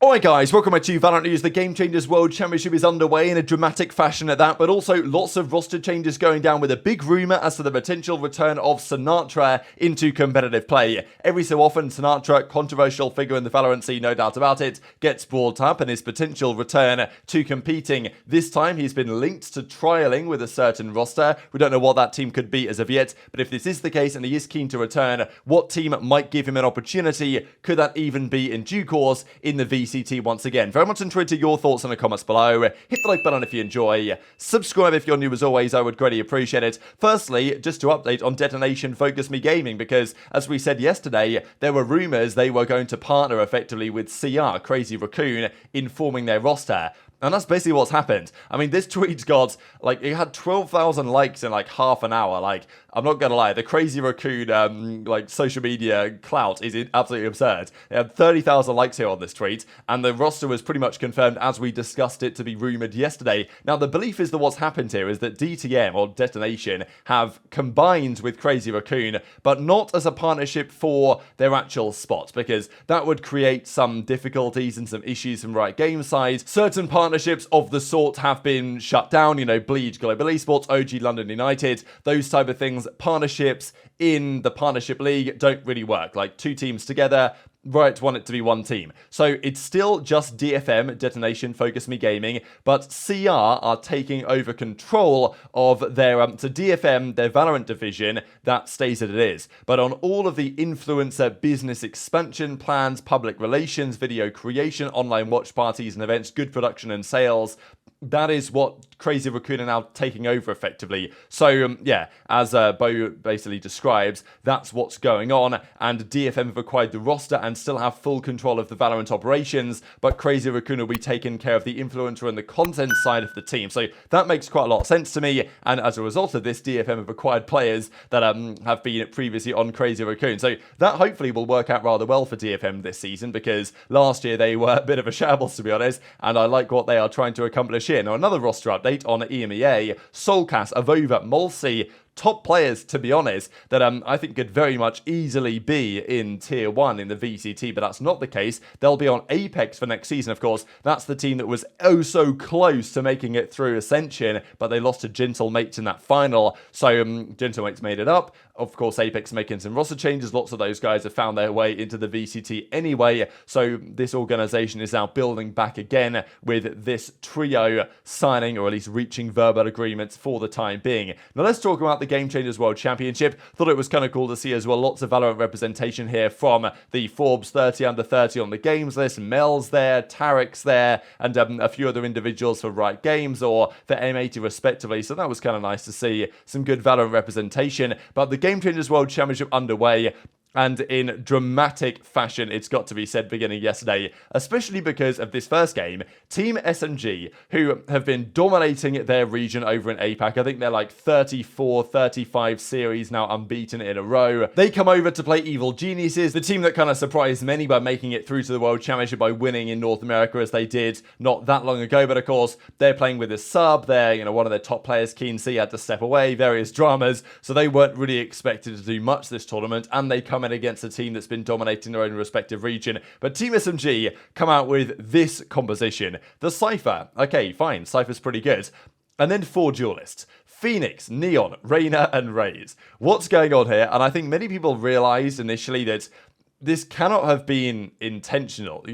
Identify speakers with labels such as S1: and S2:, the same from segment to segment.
S1: Alright guys, welcome back to VALORANT News. The Game Changers World Championship is underway in a dramatic fashion at that, but also lots of roster changes going down with a big rumour as to the potential return of Sinatraa into competitive play. Every so often, Sinatraa, controversial figure in the VALORANT scene, no doubt about it, gets brought up and his potential return to competing. This time he's been linked to trialling with a certain roster. We don't know what that team could be as of yet, but if this is the case and he is keen to return, what team might give him an opportunity? Could that even be in due course in the VCT once again? Very much intrigued to your thoughts in the comments below. Hit the like button if you enjoy. Subscribe if you're new as always, I would greatly appreciate it. Firstly, just to update on Detonation Focus Me Gaming, because as we said yesterday, there were rumours they were going to partner effectively with CR, Crazy Raccoon, in forming their roster. And that's basically what's happened. I mean, this tweet's got, it had 12,000 likes in, half an hour. I'm not gonna lie, the Crazy Raccoon, social media clout is absolutely absurd. They had 30,000 likes here on this tweet, and the roster was pretty much confirmed as we discussed it to be rumoured yesterday. Now, the belief is that what's happened here is that DTM, or Detonation, have combined with Crazy Raccoon, but not as a partnership for their actual spot, because that would create some difficulties and some issues from Riot Games side. Certain partnerships of the sort have been shut down, Bleed Global Esports, OG London United, those type of things. Partnerships in the Partnership League don't really work. Two teams together, Riot want it to be one team. So it's still just DFM, Detonation Focus Me Gaming, but CR are taking over control of their, so DFM, their Valorant division, that stays as it is. But on all of the influencer business expansion plans, public relations, video creation, online watch parties and events, good production and sales, that is what Crazy Raccoon are now taking over effectively. So, as Bo basically describes, that's what's going on. And DFM have acquired the roster and still have full control of the Valorant operations, but Crazy Raccoon will be taking care of the influencer and the content side of the team. So that makes quite a lot of sense to me. And as a result of this, DFM have acquired players that have been previously on Crazy Raccoon. So that hopefully will work out rather well for DFM this season, because last year they were a bit of a shambles, to be honest, and I like what they are trying to accomplish here. Now, another roster update on EMEA, Soulcast, Avova, Mulsi, top players, to be honest, that I think could very much easily be in Tier 1 in the VCT, but that's not the case. They'll be on Apex for next season, of course. That's the team that was oh so close to making it through Ascension, but they lost to Gentlemates in that final, so Gentlemates made it up. Of course, Apex making some roster changes. Lots of those guys have found their way into the VCT anyway, so this organisation is now building back again with this trio signing, or at least reaching verbal agreements for the time being. Now, let's talk about the Game Changers World Championship. Thought it was kind of cool to see as well lots of Valorant representation here from the Forbes 30 under 30 on the games list. Mel's there, Tarek's there, and a few other individuals for Riot Games or for M80 respectively. So that was kind of nice to see some good Valorant representation. But the Game Changers World Championship underway, and in dramatic fashion, it's got to be said, beginning yesterday, especially because of this first game. Team SMG, who have been dominating their region over in APAC, I think they're 34, 35 series now unbeaten in a row. They come over to play Evil Geniuses, the team that kind of surprised many by making it through to the World Championship by winning in North America as they did not that long ago. But of course, they're playing with a sub. They're, one of their top players, Keen C, had to step away, various dramas, so they weren't really expected to do much this tournament, and they come in against a team that's been dominating their own respective region. But Team SMG come out with this composition. The Cypher, okay, fine, Cypher's pretty good. And then 4 duelists. Phoenix, Neon, Reyna, and Raze. What's going on here? And I think many people realized initially that this cannot have been intentional,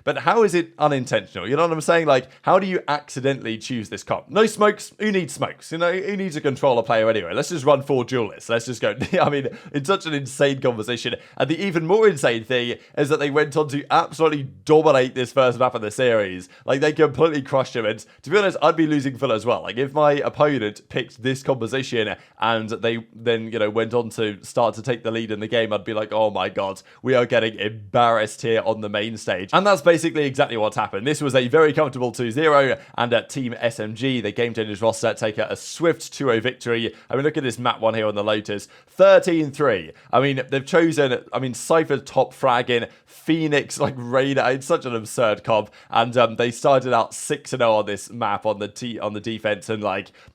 S1: But how is it unintentional? You know what I'm saying? How do you accidentally choose this comp? No smokes? Who needs smokes? Who needs a controller player anyway? Let's just run 4 duelists. Let's just go. I mean, it's such an insane conversation. And the even more insane thing is that they went on to absolutely dominate this first map of the series. They completely crushed him. And to be honest, I'd be losing full as well. If my opponent picked this composition and they then, went on to start to take the lead in the game, I'd be like, oh my God, we are getting embarrassed here on the main stage. And that's basically exactly what's happened. This was a very comfortable 2-0, and at Team SMG, the Game Changers roster, take a swift 2-0 victory. I mean, look at this map one here on the Lotus. 13-3. I mean, they've chosen, Cypher top fragging, Phoenix, Reyna. It's such an absurd comp. And they started out 6-0 on this map on the defense, and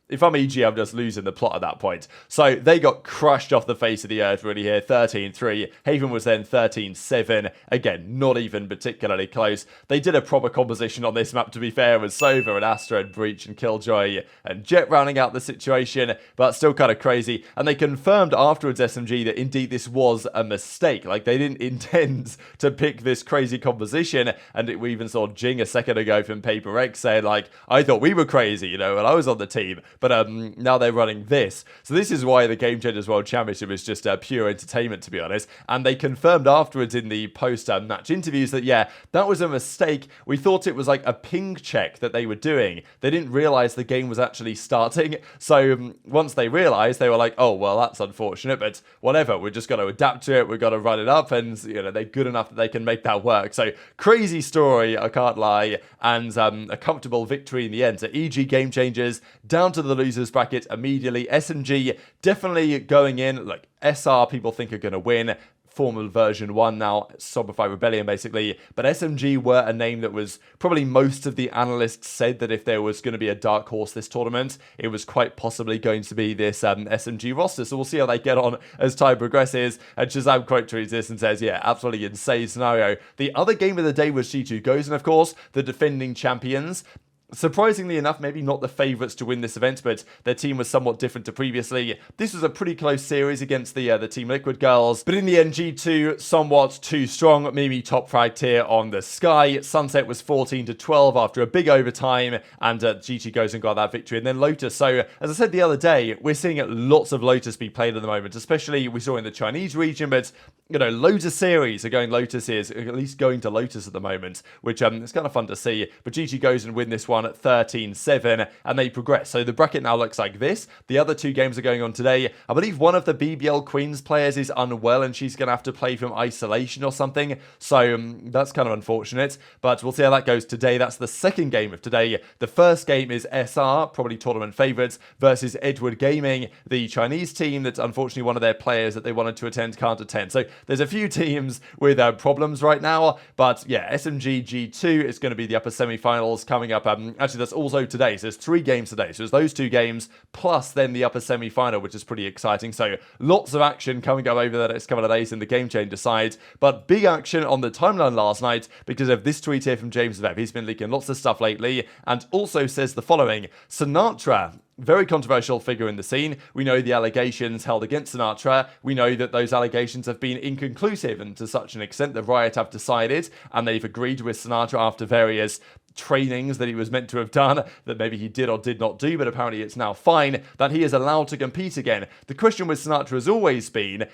S1: if I'm EG, I'm just losing the plot at that point. So they got crushed off the face of the earth really here, 13-3. Haven was then 13-7. Again, not even particularly close. They did a proper composition on this map, to be fair, with Sova and Astra and Breach and Killjoy and Jet rounding out the situation, but still kind of crazy. And they confirmed afterwards, SMG, that indeed this was a mistake. Like, they didn't intend to pick this crazy composition. And we even saw Jing a second ago from Paper X saying, like, I thought we were crazy, you know, when I was on the team. But now they're running this. So this is why the Game Changers World Championship is just pure entertainment, to be honest. And they confirmed afterwards in the post-match interviews that, yeah, that was a mistake. We thought it was like a ping check that they were doing. They didn't realize the game was actually starting. So once they realized, they were like, oh, well, that's unfortunate, but whatever. We're just going to adapt to it. We've got to run it up. And, you know, they're good enough that they can make that work. So crazy story, I can't lie. And a comfortable victory in the end. So EG Game Changers down to the losers bracket immediately. SMG definitely going in. Like, SR people think are going to win. Formal version 1 now, Sobify Rebellion basically, but SMG were a name that was probably most of the analysts said that if there was going to be a dark horse this tournament, it was quite possibly going to be this SMG roster. So we'll see how they get on as time progresses. And Shazam quote tweets this and says, yeah, absolutely insane scenario. The other game of the day was G2 Gozen, of course, the defending champions. Surprisingly enough, maybe not the favourites to win this event, but their team was somewhat different to previously. This was a pretty close series against the Team Liquid girls, but in the end, G2 somewhat too strong. Mimi top fragged here on the Sky. Sunset was 14-12 after a big overtime, and G2 goes and got that victory. And then Lotus. So, as I said the other day, we're seeing lots of Lotus be played at the moment, especially we saw in the Chinese region, but you know, loads of series are going Lotus is, at least going to Lotus at the moment, which it's kind of fun to see. But GG goes and win this one at 13-7, and they progress. So the bracket now looks like this. The other two games are going on today. I believe one of the BBL Queens players is unwell, and she's going to have to play from isolation or something. So that's kind of unfortunate, but we'll see how that goes today. That's the second game of today. The first game is SR, probably tournament favourites, versus Edward Gaming, the Chinese team that unfortunately one of their players that they wanted to attend can't attend. So there's a few teams with problems right now, but yeah, SMG G2 is going to be the upper semi-finals coming up. Actually, that's also today, so there's 3 games today. So there's those 2 games, plus then the upper semi-final, which is pretty exciting. So lots of action coming up over the next couple of days in the Game Changer side, but big action on the timeline last night because of this tweet here from James Webb. He's been leaking lots of stuff lately, and also says the following: Sinatraa, very controversial figure in the scene. We know the allegations held against Sinatraa. We know that those allegations have been inconclusive, and to such an extent the Riot have decided, and they've agreed with Sinatraa after various trainings that he was meant to have done, that maybe he did or did not do, but apparently it's now fine, that he is allowed to compete again. The question with Sinatraa has always been,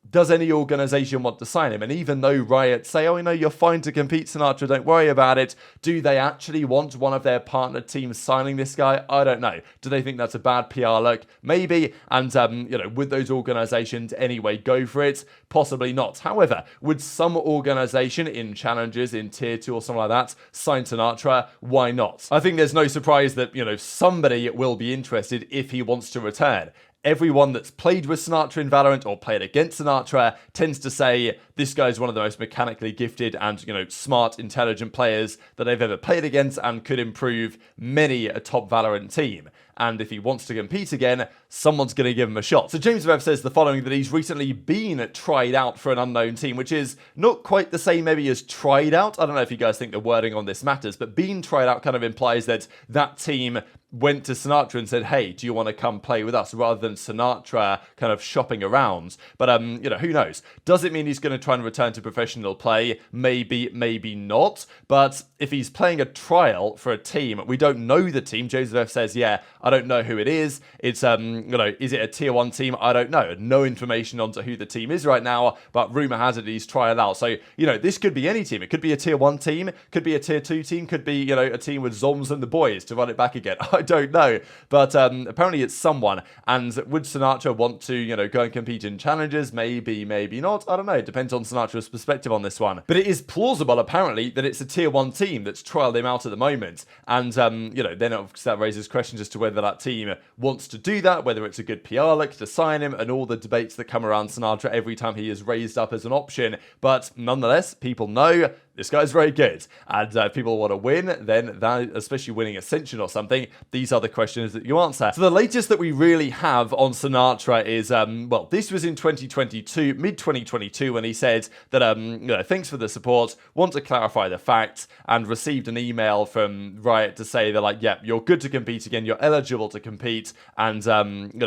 S1: does any organisation want to sign him? And even though Riot say, oh, no, you're fine to compete, Sinatraa, don't worry about it, do they actually want one of their partner teams signing this guy? I don't know. Do they think that's a bad PR look? Maybe. And, you know, would those organisations anyway go for it? Possibly not. However, would some organisation in Challengers, in Tier 2 or something like that, sign Sinatraa? Why not? I think there's no surprise that, you know, somebody will be interested if he wants to return. Everyone that's played with Sinatraa in Valorant or played against Sinatraa tends to say this guy's one of the most mechanically gifted and, you know, smart, intelligent players that they've ever played against and could improve many a top Valorant team. And if he wants to compete again, someone's going to give him a shot. So James Webb says the following, that he's recently been tried out for an unknown team, which is not quite the same maybe as tried out. I don't know if you guys think the wording on this matters, but being tried out kind of implies that that team went to Sinatraa and said, hey, do you want to come play with us, rather than Sinatraa kind of shopping around. But, you know, who knows? Does it mean he's going to try and return to professional play? Maybe, maybe not. But if he's playing a trial for a team, we don't know the team. Joseph says, yeah, I don't know who it is. It's, you know, is it a tier 1 team? I don't know. No information onto who the team is right now, but rumor has it he's trial out. So, you know, this could be any team. It could be a tier 1 team, could be a tier 2 team, could be, you know, a team with Zoms and the boys to run it back again. I don't know. But apparently it's someone. And would Sinatraa want to, you know, go and compete in challenges? Maybe, maybe not. I don't know. It depends on Sinatra's perspective on this one. But it is plausible, apparently, that it's a tier 1 team that's trialed him out at the moment. And, you know, then obviously that raises questions as to whether that team wants to do that, whether it's a good PR look to sign him, and all the debates that come around Sinatraa every time he is raised up as an option. But nonetheless, people know this guy's very good. And if people want to win, then that, especially winning Ascension or something, these are the questions that you answer. So the latest that we really have on Sinatraa is, well, this was in 2022, mid-2022, when he said that, thanks for the support, want to clarify the facts, and received an email from Riot to say they're like, yeah, you're good to compete again, you're eligible to compete, and,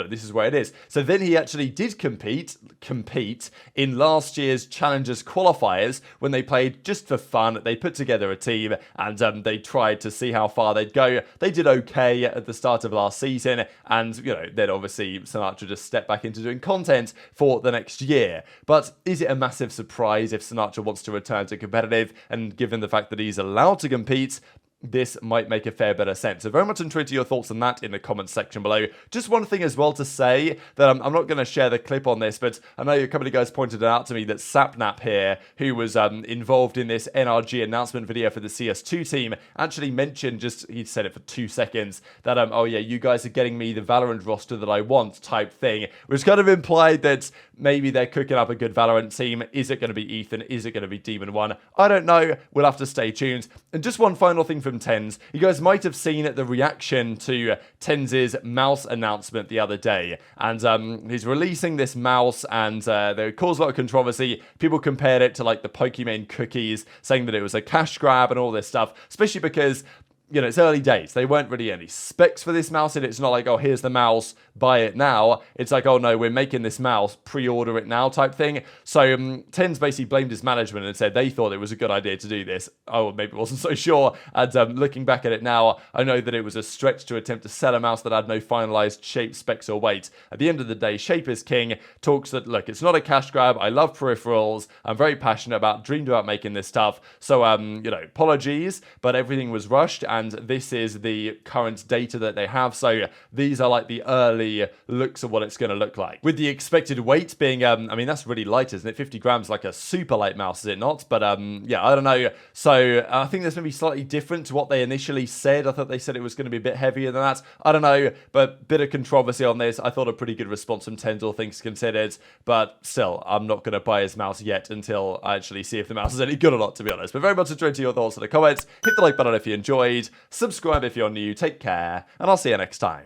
S1: this is where it is. So then he actually did compete in last year's Challengers qualifiers when they played just for fun. They put together a team and they tried to see how far they'd go. They did okay at the start of last season, and then obviously Sinatraa just stepped back into doing content for the next year. But is it a massive surprise if Sinatraa wants to return to competitive? And given the fact that he's allowed to compete, this might make a fair bit of sense. So very much intrigued to your thoughts on that in the comments section below. Just one thing as well to say, that I'm not going to share the clip on this, but I know a couple of guys pointed out to me that Sapnap here, who was involved in this NRG announcement video for the CS2 team, actually mentioned, he said it for 2 seconds, that, oh yeah, you guys are getting me the Valorant roster that I want type thing, which kind of implied that maybe they're cooking up a good Valorant team. Is it going to be Ethan? Is it going to be Demon 1? I don't know. We'll have to stay tuned. And just one final thing from TenZ. You guys might have seen the reaction to TenZ's mouse announcement the other day. And he's releasing this mouse, and they caused a lot of controversy. People compared it to like the Pokemon cookies, saying that it was a cash grab and all this stuff, especially because it's early days. They weren't really any specs for this mouse, and it's not like, oh, here's the mouse, buy it now. It's like, oh no, we're making this mouse, pre-order it now type thing. So TenZ basically blamed his management and said they thought it was a good idea to do this. Oh, maybe wasn't so sure. And looking back at it now, I know that it was a stretch to attempt to sell a mouse that had no finalized shape, specs, or weight. At the end of the day, shape is king. Talks that, look, it's not a cash grab. I love peripherals. I'm very passionate about, dreamed about making this stuff. So, apologies, but everything was rushed, and this is the current data that they have. So these are like the early looks of what it's going to look like. With the expected weight being, that's really light, isn't it? 50 grams, like a super light mouse, is it not? But yeah, I don't know. So I think that's going to be slightly different to what they initially said. I thought they said it was going to be a bit heavier than that. I don't know, but bit of controversy on this. I thought a pretty good response from TenZ, all things considered. But still, I'm not going to buy his mouse yet until I actually see if the mouse is any good or not, to be honest. But very much enjoyed your thoughts in the comments. Hit the like button if you enjoyed. Subscribe if you're new. Take care, and I'll see you next time.